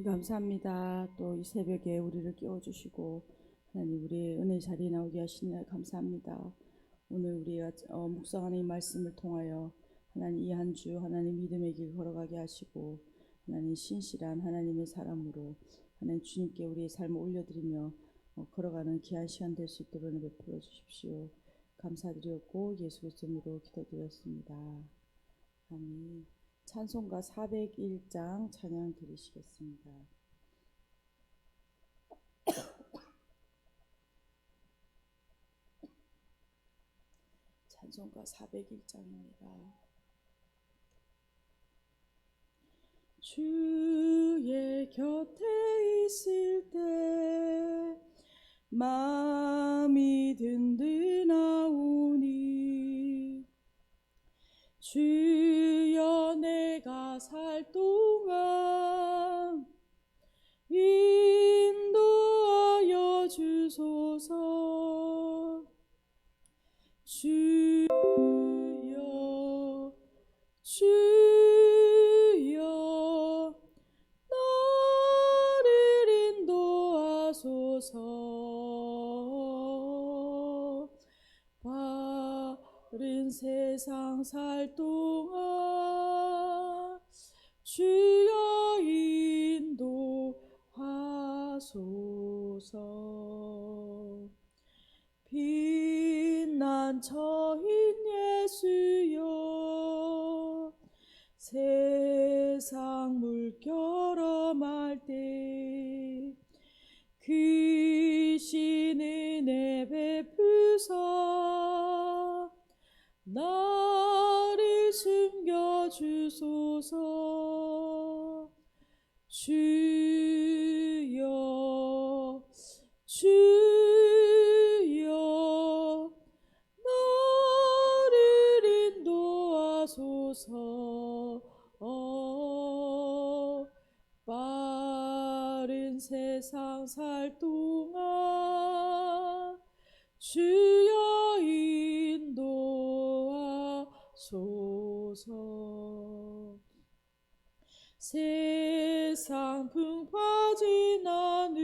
감사합니다. 또 이 새벽에 우리를 깨워주시고 하나님 우리의 은혜 자리에 나오게 하시니 감사합니다. 오늘 우리가 묵상하는 이 말씀을 통하여 하나님 이 한 주 하나님 믿음의 길 걸어가게 하시고 하나님 신실한 하나님의 사람으로 하나님 주님께 우리의 삶을 올려드리며 걸어가는 귀한 시간 될 수 있도록 은혜 베풀어 주십시오. 감사드렸고 예수 그리스도로 기도드렸습니다. 아멘. 찬송가 401장 찬양 드리시겠습니다. 찬송가 401장입니다. 주의 곁에 있을 때 마음이 든든하오니 주여 내가 살 동안 인도하여 주소서. 주여 주여 나를 인도하소서. 바른 세상 살 동안 주여 인도하소서. 빛난 처인 예수여 세상 물결험할 때 크신 은혜 베푸사 나를 숨겨주소서. 주여 주여 나를 인도하소서. 빠른 세상 살 동안 주여 인도하소서. 세상 풍파진 않은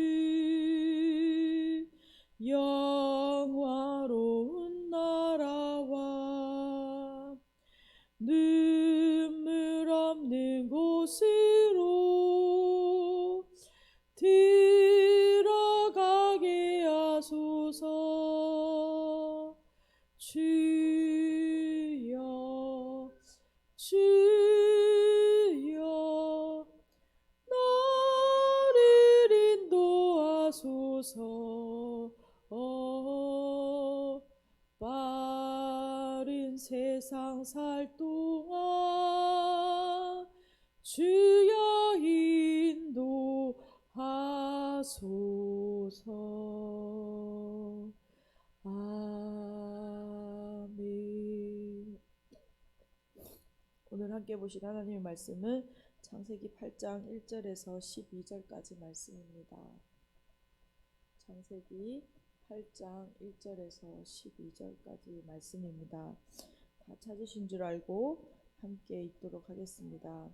영화로운 나라와 눈물 없는 곳으로 들어가게 하소서. 주여 주여 나를 인도하소서. 빠른 세상 살 동안 주여 인도하소서. 아멘. 오늘 함께 보실 하나님의 말씀은 창세기 8장 1절에서 12절까지 말씀입니다. 창세기 8장 1절에서 12절까지 말씀입니다. 다 찾으신 줄 알고 함께 읽도록 하겠습니다.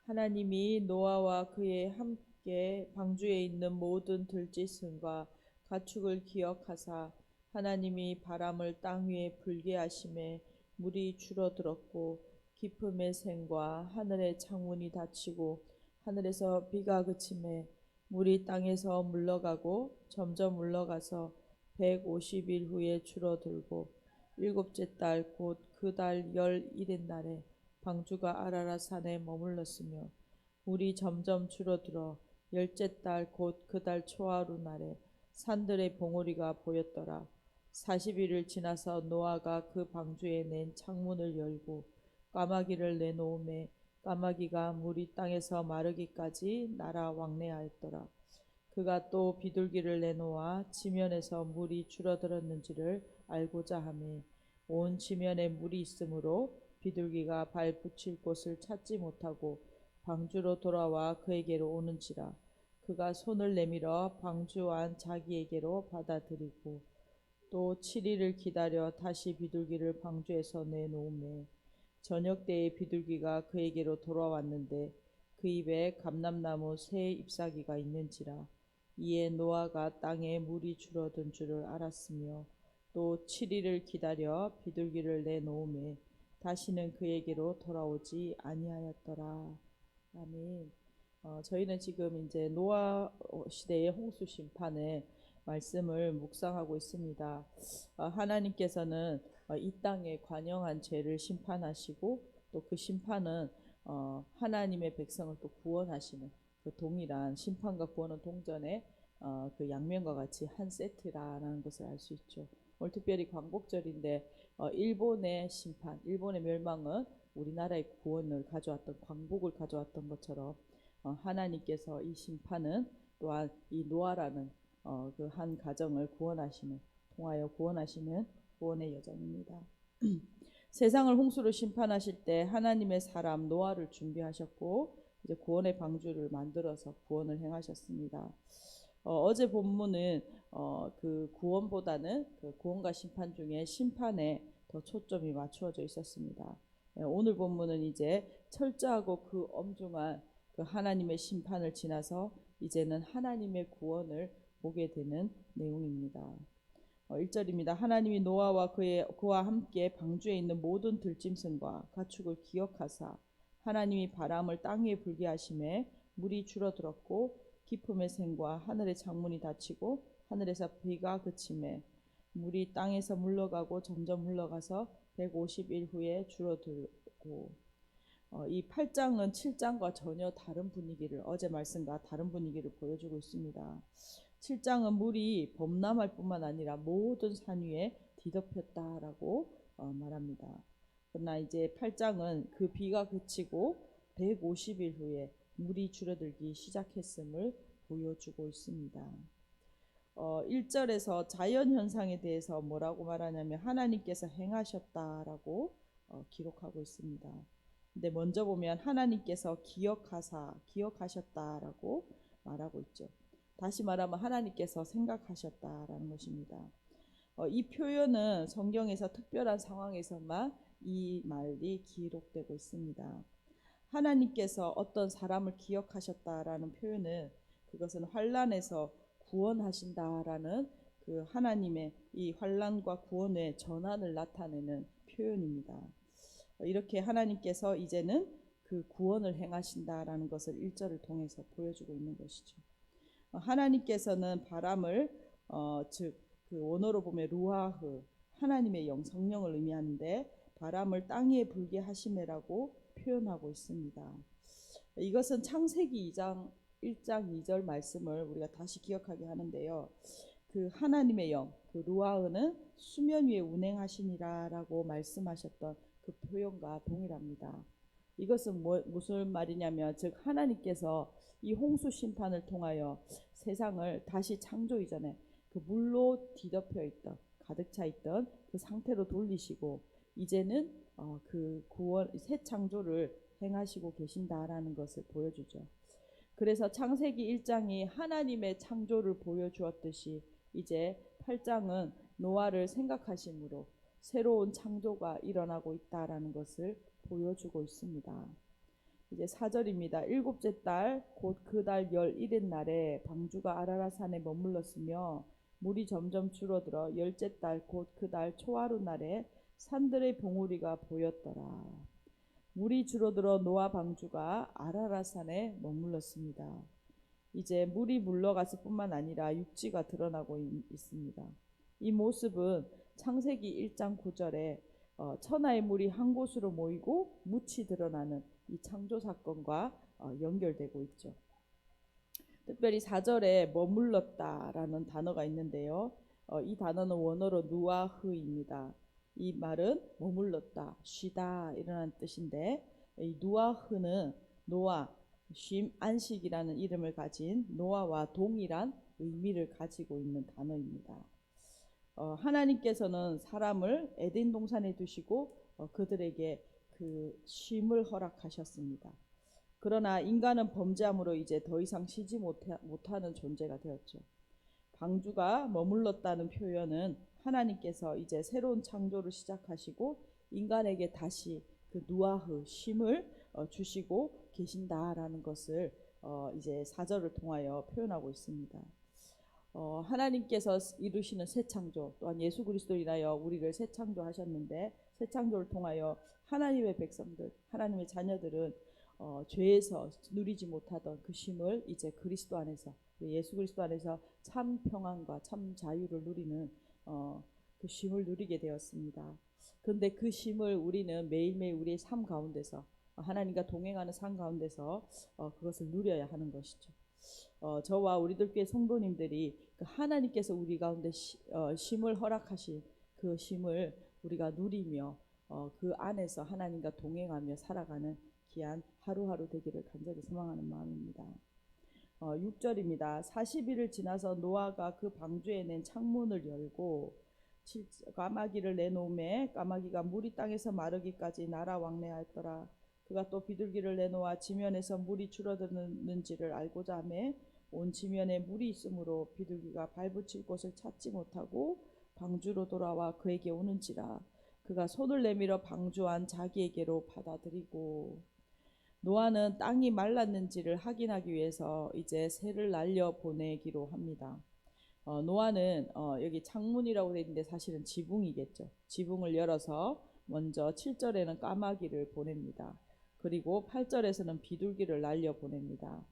하나님이 노아와 그의 함께 방주에 있는 모든 들짐승과 가축을 기억하사 하나님이 바람을 땅 위에 불게 하심에 물이 줄어들었고 깊음의 샘과 하늘의 창문이 닫히고 하늘에서 비가 그치매 물이 땅에서 물러가고 점점 물러가서 150일 후에 줄어들고 일곱째 달 곧 그 달 11일 날에 방주가 아라랏 산에 머물렀으며 물이 점점 줄어들어 열째 달 곧 그 달 초하루 날에 산들의 봉우리가 보였더라. 40일을 지나서 노아가 그 방주에 낸 창문을 열고 까마귀를 내놓음에 까마귀가 물이 땅에서 마르기까지 날아 왕래하였더라. 그가 또 비둘기를 내놓아 지면에서 물이 줄어들었는지를 알고자 하매 온 지면에 물이 있으므로 비둘기가 발 붙일 곳을 찾지 못하고 방주로 돌아와 그에게로 오는지라. 그가 손을 내밀어 방주 안 자기에게로 받아들이고 또 7일을 기다려 다시 비둘기를 방주에서 내놓음에 저녁 때에 비둘기가 그에게로 돌아왔는데 그 입에 감람나무 새 잎사귀가 있는지라. 이에 노아가 땅에 물이 줄어든 줄을 알았으며 또 7일을 기다려 비둘기를 내놓음에 다시는 그에게로 돌아오지 아니하였더라. 아멘. 저희는 지금 이제 노아 시대의 홍수 심판의 말씀을 묵상하고 있습니다. 하나님께서는 이 땅에 관영한 죄를 심판하시고 또 그 심판은 하나님의 백성을 또 구원하시는 그 동일한 심판과 구원은 동전의 그 양면과 같이 한 세트라는 것을 알 수 있죠. 오늘 특별히 광복절인데 일본의 심판, 일본의 멸망은 우리나라의 구원을 가져왔던 광복을 가져왔던 것처럼 하나님께서 이 심판은 또한 이 노아라는 그 한 가정을 구원하시는 통하여 구원하시는 구원의 여정입니다. 세상을 홍수로 심판하실 때 하나님의 사람 노아를 준비하셨고 이제 구원의 방주를 만들어서 구원을 행하셨습니다. 어제 본문은 그 구원보다는 그 구원과 심판 중에 심판에 더 초점이 맞추어져 있었습니다. 오늘 본문은 이제 철저하고 그 엄중한 그 하나님의 심판을 지나서 이제는 하나님의 구원을 보게 되는 내용입니다. 1절입니다. 하나님이 노아와 그와 함께 방주에 있는 모든 들짐승과 가축을 기억하사 하나님이 바람을 땅 위에 불게 하심에 물이 줄어들었고 깊음의 샘과 하늘의 창문이 닫히고 하늘에서 비가 그침에 물이 땅에서 물러가고 점점 물러가서 150일 후에 줄어들고 이 8장은 7장과 전혀 다른 분위기를 어제 말씀과 다른 분위기를 보여주고 있습니다. 7장은 물이 범람할 뿐만 아니라 모든 산 위에 뒤덮였다라고 말합니다. 그러나 이제 8장은 그 비가 그치고 150일 후에 물이 줄어들기 시작했음을 보여주고 있습니다. 1절에서 자연현상에 대해서 뭐라고 말하냐면 하나님께서 행하셨다라고 기록하고 있습니다. 근데 먼저 보면 하나님께서 기억하셨다라고 말하고 있죠. 다시 말하면 하나님께서 생각하셨다라는 것입니다. 이 표현은 성경에서 특별한 상황에서만 이 말이 기록되고 있습니다. 하나님께서 어떤 사람을 기억하셨다라는 표현은 그것은 환난에서 구원하신다라는 그 하나님의 이 환난과 구원의 전환을 나타내는 표현입니다. 이렇게 하나님께서 이제는 그 구원을 행하신다라는 것을 1절을 통해서 보여주고 있는 것이죠. 하나님께서는 바람을 즉 그 원어로 보면 루아흐 하나님의 영 성령을 의미하는데 바람을 땅 위에 불게 하심이라고 표현하고 있습니다. 이것은 창세기 2장 1장 2절 말씀을 우리가 다시 기억하게 하는데요. 그 하나님의 영, 그 루아흐는 수면 위에 운행하시니라라고 말씀하셨던 그 표현과 동일합니다. 이것은 무슨 말이냐면 즉 하나님께서 이 홍수 심판을 통하여 세상을 다시 창조 이전에 그 물로 뒤덮여 있던 가득 차 있던 그 상태로 돌리시고 이제는 그 구원 새 창조를 행하시고 계신다라는 것을 보여주죠. 그래서 창세기 1장이 하나님의 창조를 보여주었듯이 이제 8장은 노아를 생각하심으로 새로운 창조가 일어나고 있다라는 것을 보여주고 있습니다. 이제 4절입니다. 일곱째 달 곧 그 달 11일 날에 방주가 아라랏산에 머물렀으며 물이 점점 줄어들어 열째 달 곧 그 달 초하루 날에 산들의 봉우리가 보였더라. 물이 줄어들어 노아 방주가 아라랏산에 머물렀습니다. 이제 물이 물러갔을 뿐만 아니라 육지가 드러나고 있습니다. 이 모습은 창세기 1장 9절에 천하의 물이 한 곳으로 모이고 묻히 드러나는 이 창조 사건과 연결되고 있죠. 특별히 4절에 머물렀다라는 단어가 있는데요. 이 단어는 원어로 누아흐입니다. 이 말은 머물렀다, 쉬다 이라는 뜻인데 이 누아흐는 노아, 쉼, 안식이라는 이름을 가진 노아와 동일한 의미를 가지고 있는 단어입니다. 하나님께서는 사람을 에덴 동산에 두시고 그들에게 그 쉼을 허락하셨습니다. 그러나 인간은 범죄함으로 이제 더 이상 쉬지 못하는 존재가 되었죠. 방주가 머물렀다는 표현은 하나님께서 이제 새로운 창조를 시작하시고 인간에게 다시 그 누아흐 쉼을 주시고 계신다라는 것을 이제 4절을 통하여 표현하고 있습니다. 하나님께서 이루시는 새 창조, 또한 예수 그리스도로 인하여 우리를 새 창조하셨는데, 새 창조를 통하여 하나님의 백성들, 하나님의 자녀들은 죄에서 누리지 못하던 그 쉼을 이제 그리스도 안에서, 예수 그리스도 안에서 참 평안과 참 자유를 누리는 그 쉼을 누리게 되었습니다. 그런데 그 쉼을 우리는 매일매일 우리의 삶 가운데서, 하나님과 동행하는 삶 가운데서 그것을 누려야 하는 것이죠. 저와 우리들 교회 성도님들이 그 하나님께서 우리 가운데 쉼을 허락하신 그 쉼을 우리가 누리며 그 안에서 하나님과 동행하며 살아가는 귀한 하루하루 되기를 간절히 소망하는 마음입니다. 6절입니다. 40일을 지나서 노아가 그 방주에 낸 창문을 열고 까마귀를 내놓음에 까마귀가 물이 땅에서 마르기까지 날아 왕래하였더라. 그가 또 비둘기를 내놓아 지면에서 물이 줄어드는지를 알고자 하매 온 지면에 물이 있으므로 비둘기가 발붙일 곳을 찾지 못하고 방주로 돌아와 그에게 오는지라. 그가 손을 내밀어 방주 안 자기에게로 받아들이고. 노아는 땅이 말랐는지를 확인하기 위해서 이제 새를 날려 보내기로 합니다. 노아는 여기 창문이라고 되어 있는데 사실은 지붕이겠죠. 지붕을 열어서 먼저 7절에는 까마귀를 보냅니다. 그리고 8절에서는 비둘기를 날려 보냅니다.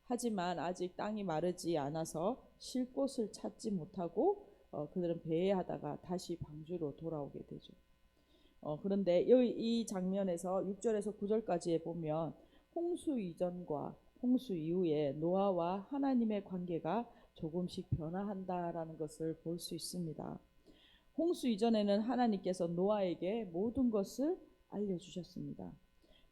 하지만 아직 땅이 마르지 않아서 쉴 곳을 찾지 못하고 그들은 배회하다가 다시 방주로 돌아오게 되죠. 그런데 이 장면에서 6절에서 9절까지에 보면 홍수 이전과 홍수 이후에 노아와 하나님의 관계가 조금씩 변화한다라는 것을 볼 수 있습니다. 홍수 이전에는 하나님께서 노아에게 모든 것을 알려주셨습니다.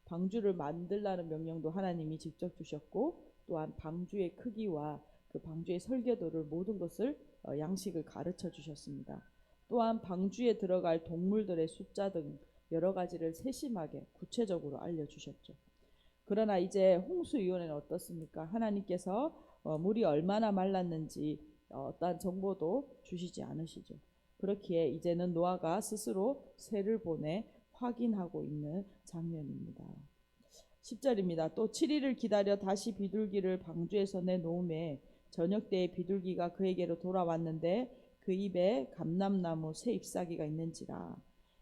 방주를 만들라는 명령도 하나님이 직접 주셨고, 또한 방주의 크기와 그 방주의 설계도를 모든 것을 양식을 가르쳐 주셨습니다. 또한 방주에 들어갈 동물들의 숫자 등 여러 가지를 세심하게 구체적으로 알려주셨죠. 그러나 이제 홍수 이후에는 어떻습니까? 하나님께서 물이 얼마나 말랐는지 어떠한 정보도 주시지 않으시죠. 그렇기에 이제는 노아가 스스로 새를 보내 확인하고 있는 장면입니다. 10절입니다. 또 7일을 기다려 다시 비둘기를 방주에서 내놓음에 저녁 때에 비둘기가 그에게로 돌아왔는데 그 입에 감람나무 새 잎사귀가 있는지라.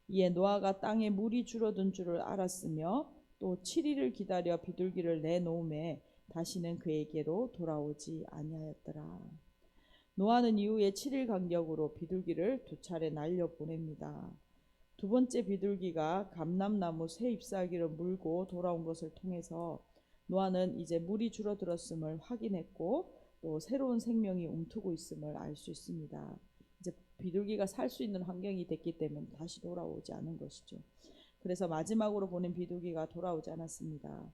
이에 노아가 땅에 물이 줄어든 줄을 알았으며 또 7일을 기다려 비둘기를 내놓음에 다시는 그에게로 돌아오지 아니하였더라. 노아는 이후에 7일 간격으로 비둘기를 2차례 날려보냅니다. 두 번째 비둘기가 감람나무 새 잎사귀를 물고 돌아온 것을 통해서 노아는 이제 물이 줄어들었음을 확인했고 또 새로운 생명이 움트고 있음을 알 수 있습니다. 이제 비둘기가 살 수 있는 환경이 됐기 때문에 다시 돌아오지 않은 것이죠. 그래서 마지막으로 보낸 비둘기가 돌아오지 않았습니다.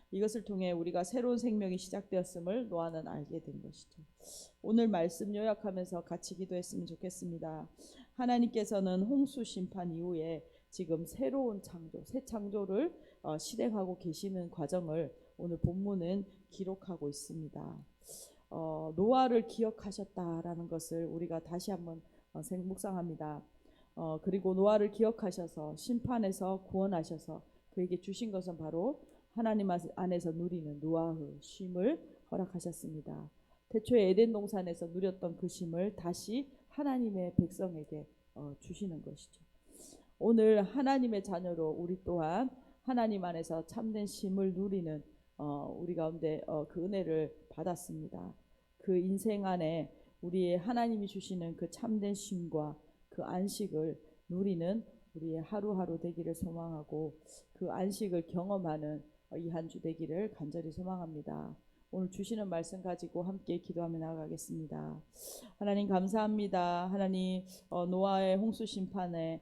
이것을 통해 우리가 새로운 생명이 시작되었음을 노아는 알게 된 것이죠. 오늘 말씀 요약하면서 같이 기도했으면 좋겠습니다. 하나님께서는 홍수 심판 이후에 지금 새로운 창조, 새 창조를 실행하고 계시는 과정을 오늘 본문은 기록하고 있습니다. 노아를 기억하셨다라는 것을 우리가 다시 한번 묵상합니다. 그리고 노아를 기억하셔서 심판에서 구원하셔서 그에게 주신 것은 바로 하나님 안에서 누리는 노아의 쉼을 허락하셨습니다. 태초에 에덴 동산에서 누렸던 그 쉼을 다시 하나님의 백성에게 주시는 것이죠. 오늘 하나님의 자녀로 우리 또한 하나님 안에서 참된 쉼을 누리는 우리 가운데 그 은혜를 받았습니다. 그 인생 안에 우리의 하나님이 주시는 그 참된 쉼과 그 안식을 누리는 우리의 하루하루 되기를 소망하고 그 안식을 경험하는 이 한 주 되기를 간절히 소망합니다. 오늘 주시는 말씀 가지고 함께 기도하며 나아가겠습니다. 하나님 감사합니다. 하나님 노아의 홍수 심판에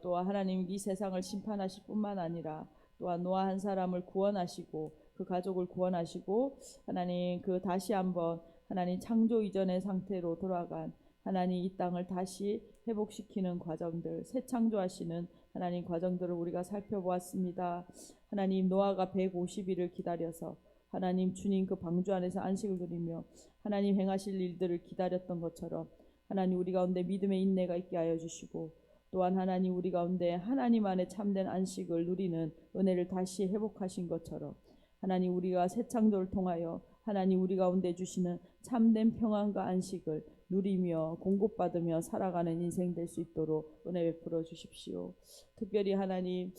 또한 하나님 이 세상을 심판하실 뿐만 아니라 또한 노아 한 사람을 구원하시고 그 가족을 구원하시고 하나님 그 다시 한번 하나님 창조 이전의 상태로 돌아간 하나님 이 땅을 다시 회복시키는 과정들, 새 창조하시는 하나님 과정들을 우리가 살펴보았습니다. 하나님 노아가 150일을 기다려서 하나님 주님 그 방주 안에서 안식을 누리며 하나님 행하실 일들을 기다렸던 것처럼 하나님 우리 가운데 믿음의 인내가 있게 하여 주시고 또한 하나님 우리 가운데 하나님 안에 참된 안식을 누리는 은혜를 다시 회복하신 것처럼 하나님 우리가 새 창조를 통하여 하나님 우리 가운데 주시는 참된 평안과 안식을 누리며 공급받으며 살아가는 인생 될 수 있도록 은혜 베풀어 주십시오. 특별히 하나님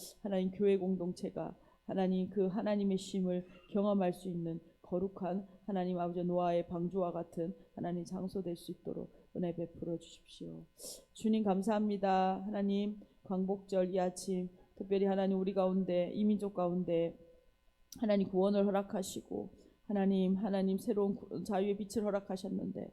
교회 공동체가 하나님 그 하나님의 쉼을 경험할 수 있는 거룩한 하나님 아버지 노아의 방주와 같은 하나님 장소 될 수 있도록 은혜 베풀어 주십시오. 주님 감사합니다. 하나님 광복절 이 아침 특별히 하나님 우리 가운데 이민족 가운데 하나님 구원을 허락하시고 하나님 새로운 자유의 빛을 허락하셨는데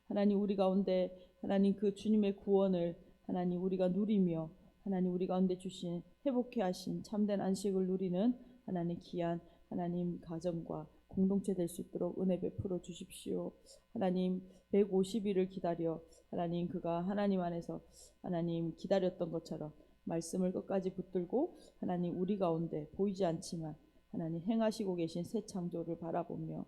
하나님 우리 가운데 하나님 그 주님의 구원을 하나님 우리가 누리며 하나님 우리 가운데 주신 회복해 하신 참된 안식을 누리는 하나님 귀한 하나님 가정과 공동체 될 수 있도록 은혜 베풀어 주십시오. 하나님 150일을 기다려 하나님 그가 하나님 안에서 하나님 기다렸던 것처럼 말씀을 끝까지 붙들고 하나님 우리 가운데 보이지 않지만 하나님 행하시고 계신 새 창조를 바라보며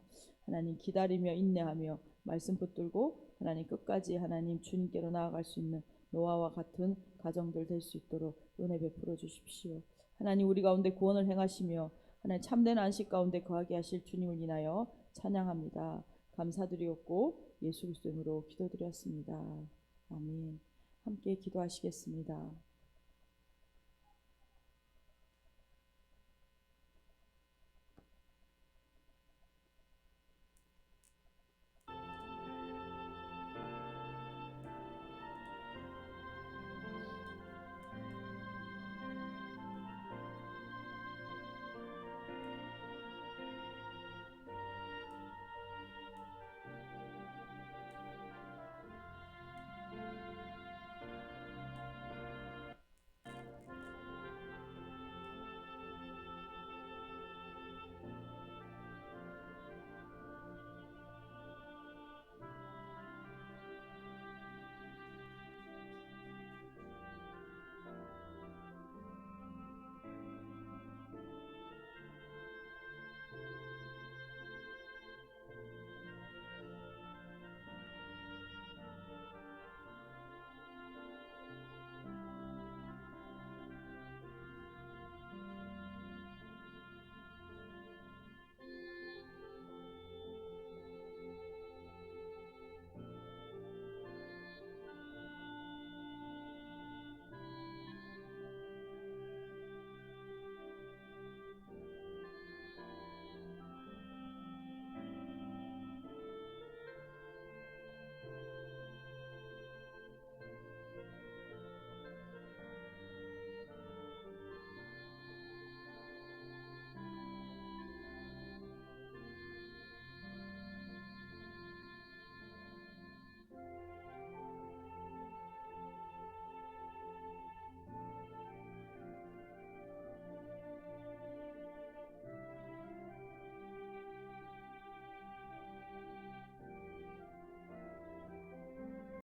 하나님 기다리며 인내하며 말씀 붙들고 하나님 끝까지 하나님 주님께로 나아갈 수 있는 노아와 같은 가정들 될 수 있도록 은혜 베풀어 주십시오. 하나님 우리 가운데 구원을 행하시며 하나님 참된 안식 가운데 거하게 하실 주님을 인하여 찬양합니다. 감사드리옵고 예수 그리스도 이름으로 기도드렸습니다. 아멘. 함께 기도하시겠습니다.